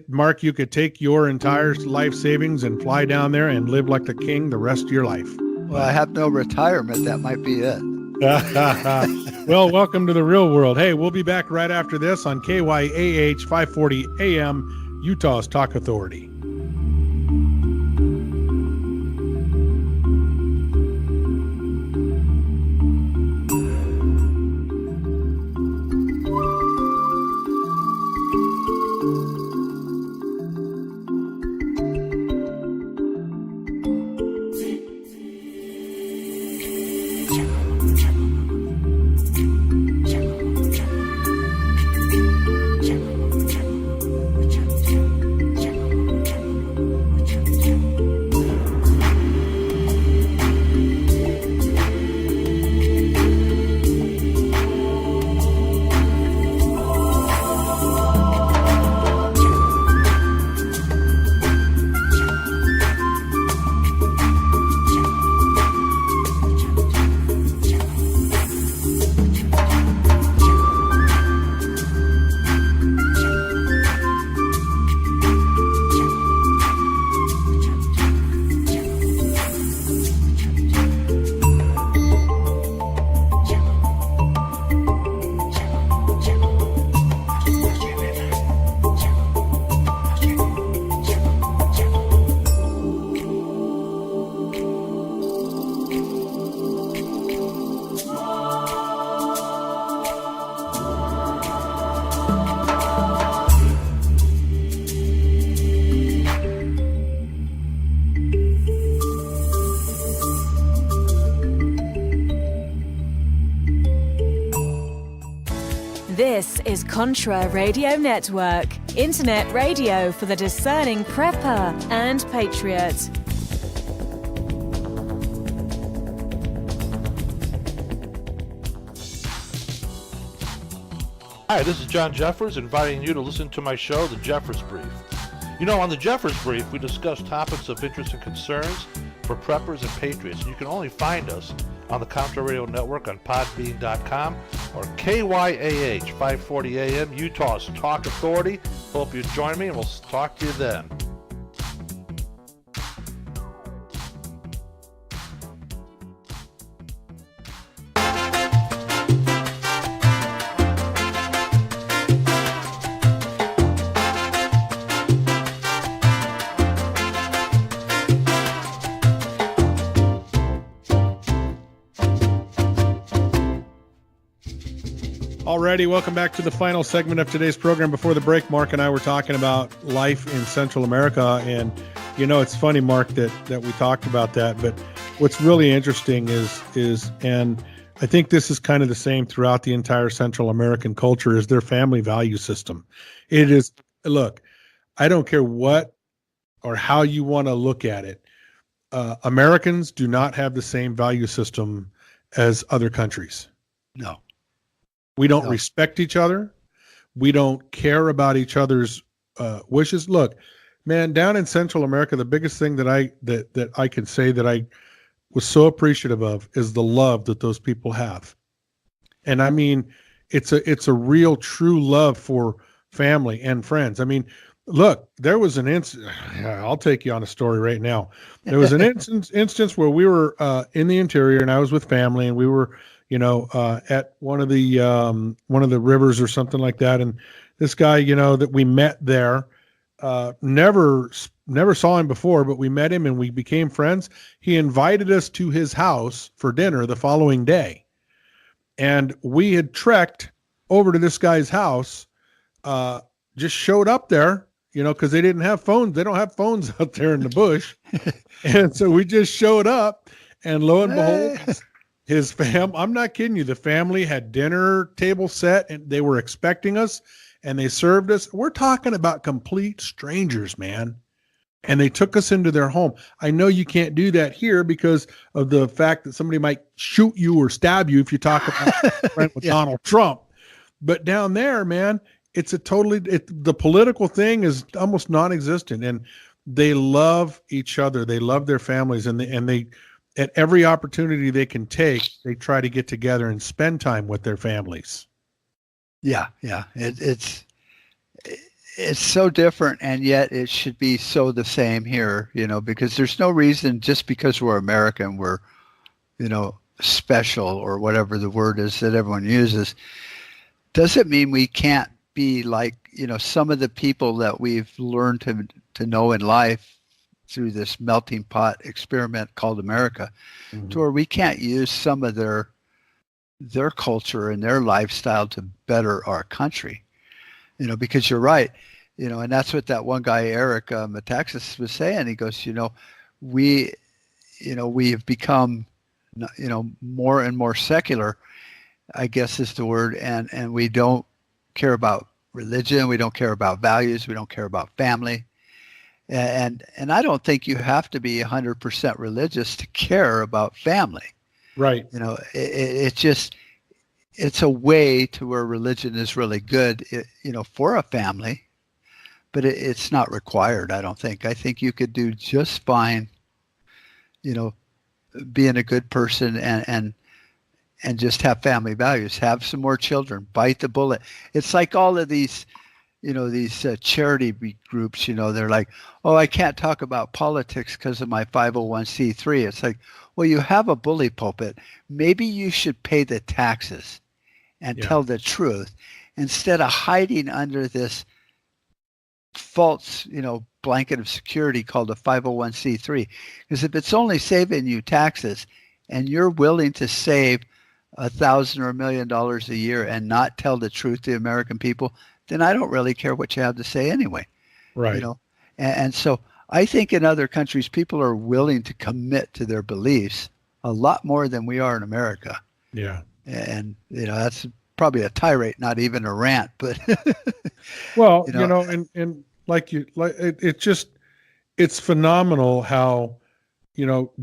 Speaker 2: Mark, you could take your entire life savings and fly down there and live like the king the rest of your life.
Speaker 3: Well, I have no retirement. That might be it.
Speaker 2: Well, welcome to the real world. Hey, we'll be back right after this on KYAH 540 AM, Utah's Talk Authority.
Speaker 5: This is Contra Radio Network, internet radio for the discerning prepper and patriot.
Speaker 6: Hi, this is John Jeffers, inviting you to listen to my show, The Jeffers Brief. You know, on the Jeffers Brief, we discuss topics of interest and concerns for preppers and patriots. And you can only find us on the Contra Radio Network on podbean.com or KYAH 540 AM, Utah's Talk Authority. Hope you join me, and we'll talk to you then.
Speaker 2: Alrighty, welcome back to the final segment of today's program. Before the break, Mark and I were talking about life in Central America, and you know, it's funny, Mark, that we talked about that. But what's really interesting is, and I think this is kind of the same throughout the entire Central American culture, is their family value system. It is, look, I don't care what or how you want to look at it. Americans do not have the same value system as other countries.
Speaker 3: No.
Speaker 2: We don't respect each other. We don't care about each other's wishes. Look, man, down in Central America, the biggest thing that I can say that I was so appreciative of is the love that those people have. And I mean, it's a real, true love for family and friends. I mean, look, there was an instance. I'll take you on a story right now. There was an instance where we were in the interior, and I was with family, and we were, at one of the rivers or something like that. And this guy, that we met there, never saw him before, but we met him and we became friends. He invited us to his house for dinner the following day. And we had trekked over to this guy's house, just showed up there, because they didn't have phones. They don't have phones out there in the bush. And so we just showed up, and lo and behold, his I'm not kidding you. The family had dinner table set, and they were expecting us, and they served us. We're talking about complete strangers, man. And they took us into their home. I know you can't do that here because of the fact that somebody might shoot you or stab you if you talk about with Donald Trump. But down there, man, it's the political thing is almost non-existent, and they love each other. They love their families, and they at every opportunity they can take, they try to get together and spend time with their families.
Speaker 3: Yeah. It's so different, and yet it should be so the same here, because there's no reason just because we're American, we're, special or whatever the word is that everyone uses. Doesn't mean we can't be like, some of the people that we've learned to know in life through this melting pot experiment called America, to where we can't use some of their culture and their lifestyle to better our country, because you're right, and that's what that one guy, Eric Metaxas, was saying. He goes, we have become, more and more secular, I guess is the word. And we don't care about religion. We don't care about values. We don't care about family. And I don't think you have to be 100% religious to care about family.
Speaker 2: Right.
Speaker 3: It's a way to where religion is really good, for a family, but it's not required. I don't think. I think you could do just fine, being a good person and just have family values, have some more children, bite the bullet. It's like all of these, these charity groups, they're like, oh, I can't talk about politics because of my 501c3. It's like, well, you have a bully pulpit. Maybe you should pay the taxes and tell the truth instead of hiding under this false, blanket of security called a 501c3. Because if it's only saving you taxes and you're willing to save $1,000 or $1 million a year and not tell the truth to the American people, then I don't really care what you have to say anyway.
Speaker 2: Right.
Speaker 3: And so I think in other countries, people are willing to commit to their beliefs a lot more than we are in America.
Speaker 2: Yeah.
Speaker 3: And, that's probably a tirade, not even a rant, but
Speaker 2: well, and it's phenomenal how,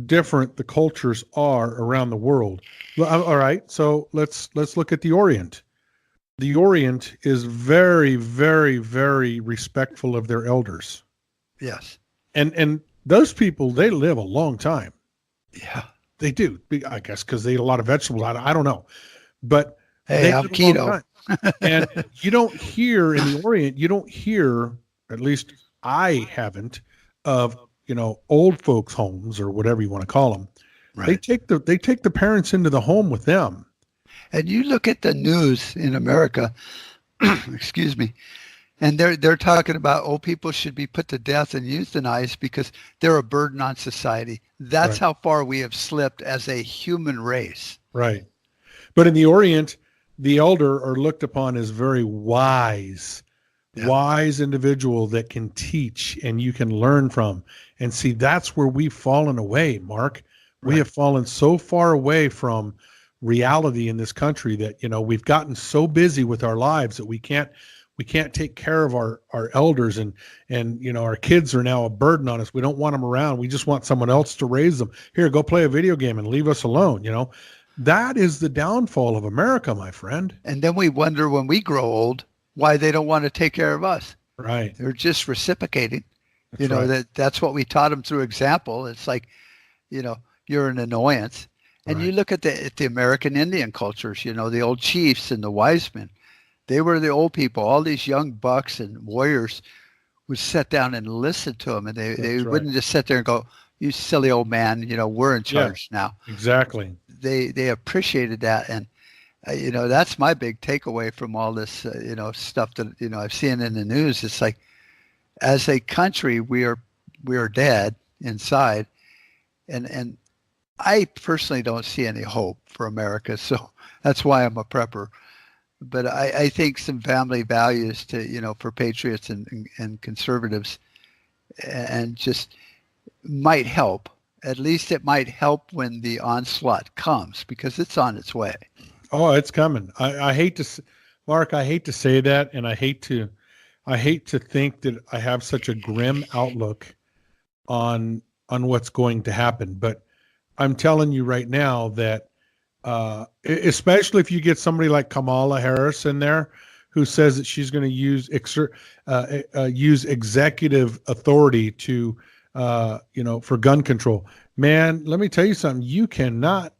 Speaker 2: different the cultures are around the world. All right. So let's look at the Orient. The Orient is very, very, very respectful of their elders.
Speaker 3: Yes.
Speaker 2: And those people, they live a long time.
Speaker 3: Yeah.
Speaker 2: They do, I guess, because they eat a lot of vegetables. I don't know, but
Speaker 3: Hey,
Speaker 2: they
Speaker 3: I'm
Speaker 2: live a long
Speaker 3: keto.
Speaker 2: time. And you don't hear in the Orient, you don't hear, at least I haven't, of old folks' homes or whatever you want to call them. They
Speaker 3: Right.
Speaker 2: take the parents into the home with them.
Speaker 3: And you look at the news in America, excuse me, and they're talking about old people should be put to death and euthanized because they're a burden on society. That's
Speaker 2: Right.
Speaker 3: how far we have slipped as a human race.
Speaker 2: Right. But in the Orient, the elder are looked upon as very wise,
Speaker 3: Yeah.
Speaker 2: wise individual that can teach and you can learn from. And see, that's where we've fallen away, Mark. We
Speaker 3: Right.
Speaker 2: have fallen so far away from reality in this country that, we've gotten so busy with our lives that we can't take care of our elders and our kids are now a burden on us. We don't want them around. We just want someone else to raise them. Here, go play a video game and leave us alone. That is the downfall of America, my friend.
Speaker 3: And then we wonder when we grow old why they don't want to take care of us.
Speaker 2: Right.
Speaker 3: They're just reciprocating.
Speaker 2: That's right.
Speaker 3: That's what we taught them through example. It's like, you're an annoyance. And
Speaker 2: Right.
Speaker 3: you look at the American Indian cultures, the old chiefs and the wise men. They were the old people. All these young bucks and warriors would sit down and listen to them. And they
Speaker 2: That's right.
Speaker 3: wouldn't just sit there and go, you silly old man, we're in charge now.
Speaker 2: Exactly.
Speaker 3: They appreciated that. And, that's my big takeaway from all this, stuff that, I've seen in the news. It's like, as a country, we are dead inside. And I personally don't see any hope for America. So that's why I'm a prepper. But I think some family values for patriots and conservatives and just might help. At least it might help when the onslaught comes because it's on its way.
Speaker 2: Oh, it's coming. I hate to, Mark, I hate to say that. And I hate to think that I have such a grim outlook on what's going to happen. But I'm telling you right now that, especially if you get somebody like Kamala Harris in there who says that she's going to use executive authority to, for gun control. Man, let me tell you something. You cannot,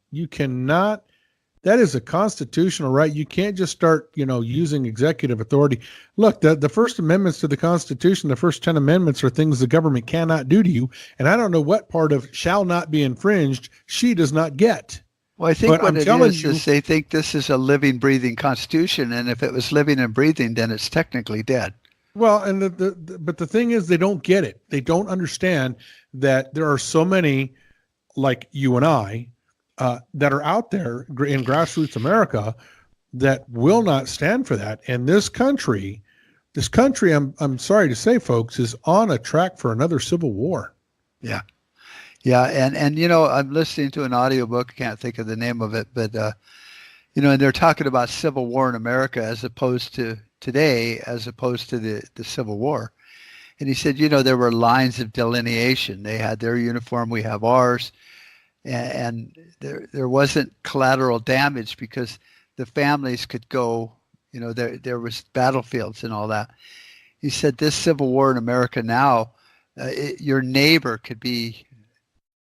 Speaker 2: that is a constitutional right. You can't just start, using executive authority. Look, the First Amendments to the Constitution, the first 10 amendments are things the government cannot do to you. And I don't know what part of shall not be infringed she does not get.
Speaker 3: Well, I think
Speaker 2: But
Speaker 3: what
Speaker 2: I'm
Speaker 3: it
Speaker 2: telling
Speaker 3: is
Speaker 2: you-
Speaker 3: they think this is a living, breathing constitution. And if it was living and breathing, then it's technically dead.
Speaker 2: Well, and but the thing is, they don't get it. They don't understand that there are so many like you and I that are out there in grassroots America that will not stand for that. And this country, I'm sorry to say, folks, is on a track for another civil war.
Speaker 3: Yeah. Yeah. And I'm listening to an audiobook. I can't think of the name of it, but, and they're talking about civil war in America as opposed to today, as opposed to the Civil War. And he said, there were lines of delineation. They had their uniform, we have ours. And there wasn't collateral damage because the families could go, there was battlefields and all that. He said this Civil War in America now, your neighbor could be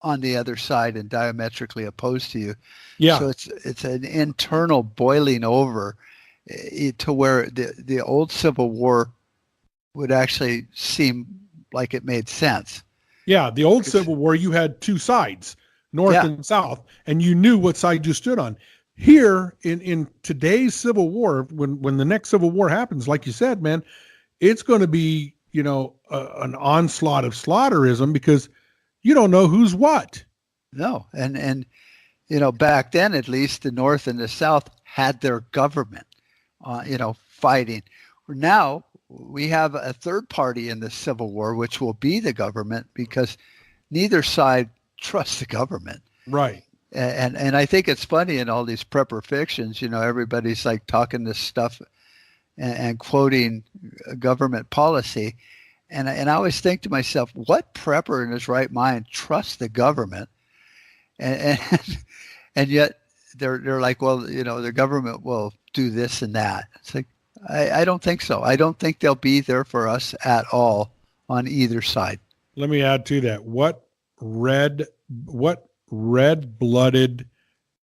Speaker 3: on the other side and diametrically opposed to you.
Speaker 2: Yeah.
Speaker 3: So it's an internal boiling over to where the old Civil War would actually seem like it made sense.
Speaker 2: Yeah. The old Civil War, you had two sides, North and South, and you knew what side you stood on. Here in today's Civil War, when the next Civil War happens, like you said, man, it's going to be, an onslaught of slaughterism because you don't know who's what. No.
Speaker 3: And back then, at least the North and the South had their government, fighting. Now we have a third party in the Civil War, which will be the government because neither side trusts the government.
Speaker 2: Right.
Speaker 3: And I think it's funny in all these prepper fictions, everybody's like talking this stuff and quoting government policy. And I always think to myself, what prepper in his right mind trusts the government? And yet they're like, well, the government will do this and that. It's like, I don't think so. I don't think they'll be there for us at all on either side.
Speaker 2: Let me add to that. What red-blooded,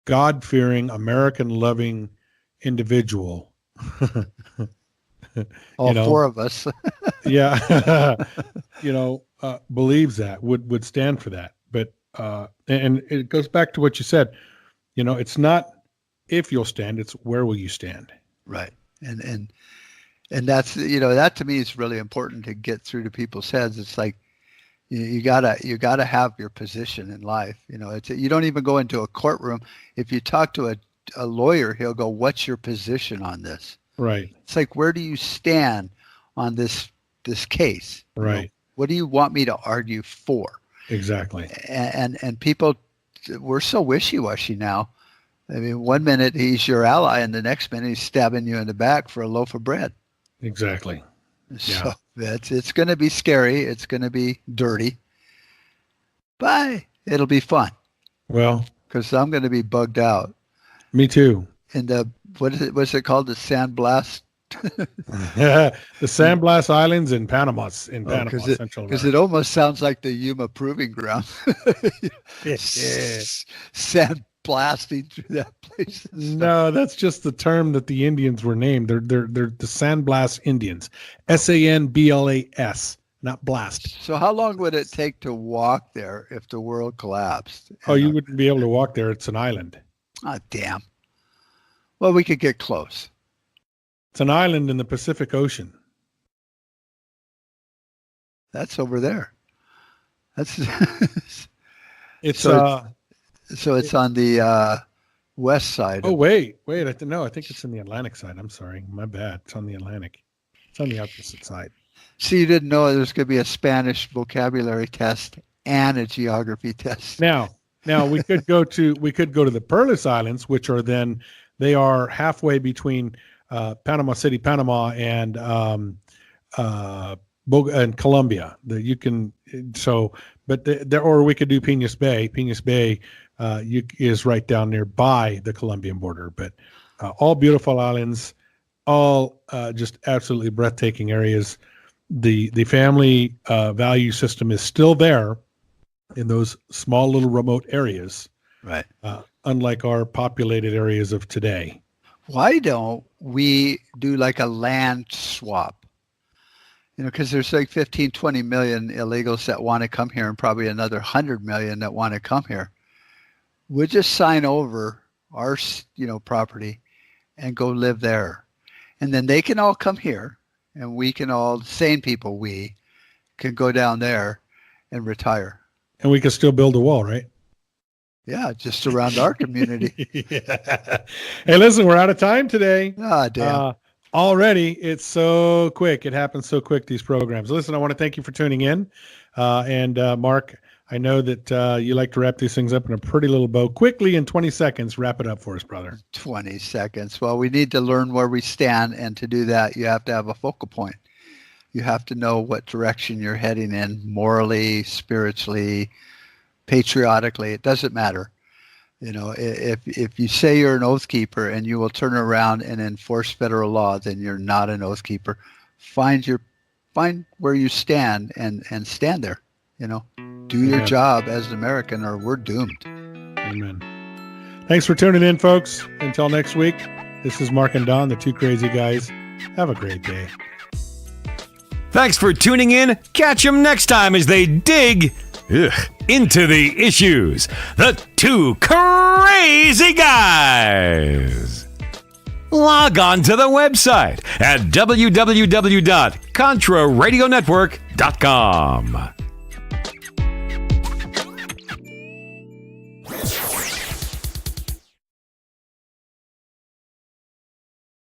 Speaker 2: God-fearing, American-loving individual,
Speaker 3: All four of us.
Speaker 2: yeah, believes that, would stand for that. But and it goes back to what you said. It's not if you'll stand, it's where will you stand.
Speaker 3: Right. And that's, that to me is really important to get through to people's heads. It's like, you gotta have your position in life. You don't even go into a courtroom. If you talk to a lawyer, he'll go, "What's your position on this?"
Speaker 2: Right.
Speaker 3: It's like, where do you stand on this case?
Speaker 2: Right.
Speaker 3: What do you want me to argue for?
Speaker 2: Exactly.
Speaker 3: And people, we're so wishy-washy now. I mean, one minute he's your ally, and the next minute he's stabbing you in the back for a loaf of bread.
Speaker 2: Exactly.
Speaker 3: So it's going to be scary. It's going to be dirty, but it'll be fun.
Speaker 2: Well,
Speaker 3: because I'm going to be bugged out.
Speaker 2: Me too.
Speaker 3: In the what's it called? The Sandblast.
Speaker 2: The Sandblast Islands in Panama, Central.
Speaker 3: Because it almost sounds like the Yuma Proving Ground. Sand blasting through that place.
Speaker 2: No, that's just the term that the Indians were named. They're the Sandblast Indians. SANBLAS, not blast.
Speaker 3: So how long would it take to walk there if the world collapsed?
Speaker 2: Oh, you wouldn't be able to walk there. It's an island.
Speaker 3: Oh, damn. Well, we could get close.
Speaker 2: It's an island in the Pacific Ocean.
Speaker 3: That's over there. That's
Speaker 2: it's
Speaker 3: so it's on the west side.
Speaker 2: Oh, wait. I think it's in the Atlantic side. I'm sorry. My bad. It's on the Atlantic. It's on the opposite side.
Speaker 3: So you didn't know there's going to be a Spanish vocabulary test and a geography test.
Speaker 2: Now we could go to the Perlis Islands, which they are halfway between Panama City, Panama, and Colombia. Or we could do Piñas Bay. Piñas Bay is right down nearby the Colombian border. But all beautiful islands, all just absolutely breathtaking areas. The family value system is still there in those small little remote areas,
Speaker 3: right?
Speaker 2: Unlike our populated areas of today.
Speaker 3: Why don't we do like a land swap? Because there's like 15, 20 million illegals that want to come here and probably another 100 million that want to come here. We'll just sign over our, property and go live there. And then they can all come here and we can all, sane people, we can go down there and retire.
Speaker 2: And we can still build a wall, right?
Speaker 3: Yeah, just around our community.
Speaker 2: Yeah. Hey, listen, we're out of time today.
Speaker 3: Ah, damn.
Speaker 2: Already, it's so quick. It happens so quick, these programs. Listen, I want to thank you for tuning in. And Mark, I know that you like to wrap these things up in a pretty little bow. Quickly, in 20 seconds, wrap it up for us, brother.
Speaker 3: 20 seconds. Well, we need to learn where we stand. And to do that, you have to have a focal point. You have to know what direction you're heading in morally, spiritually, patriotically. It doesn't matter. If you say you're an oath keeper and you will turn around and enforce federal law, then you're not an oath keeper. Find where you stand and stand there. Do your job as an American, or we're doomed.
Speaker 2: Amen. Thanks for tuning in, folks. Until next week, this is Mark and Don, the two crazy guys. Have a great day.
Speaker 1: Thanks for tuning in. Catch them next time as they dig into the issues. The two crazy guys. Log on to the website at www.contraradionetwork.com.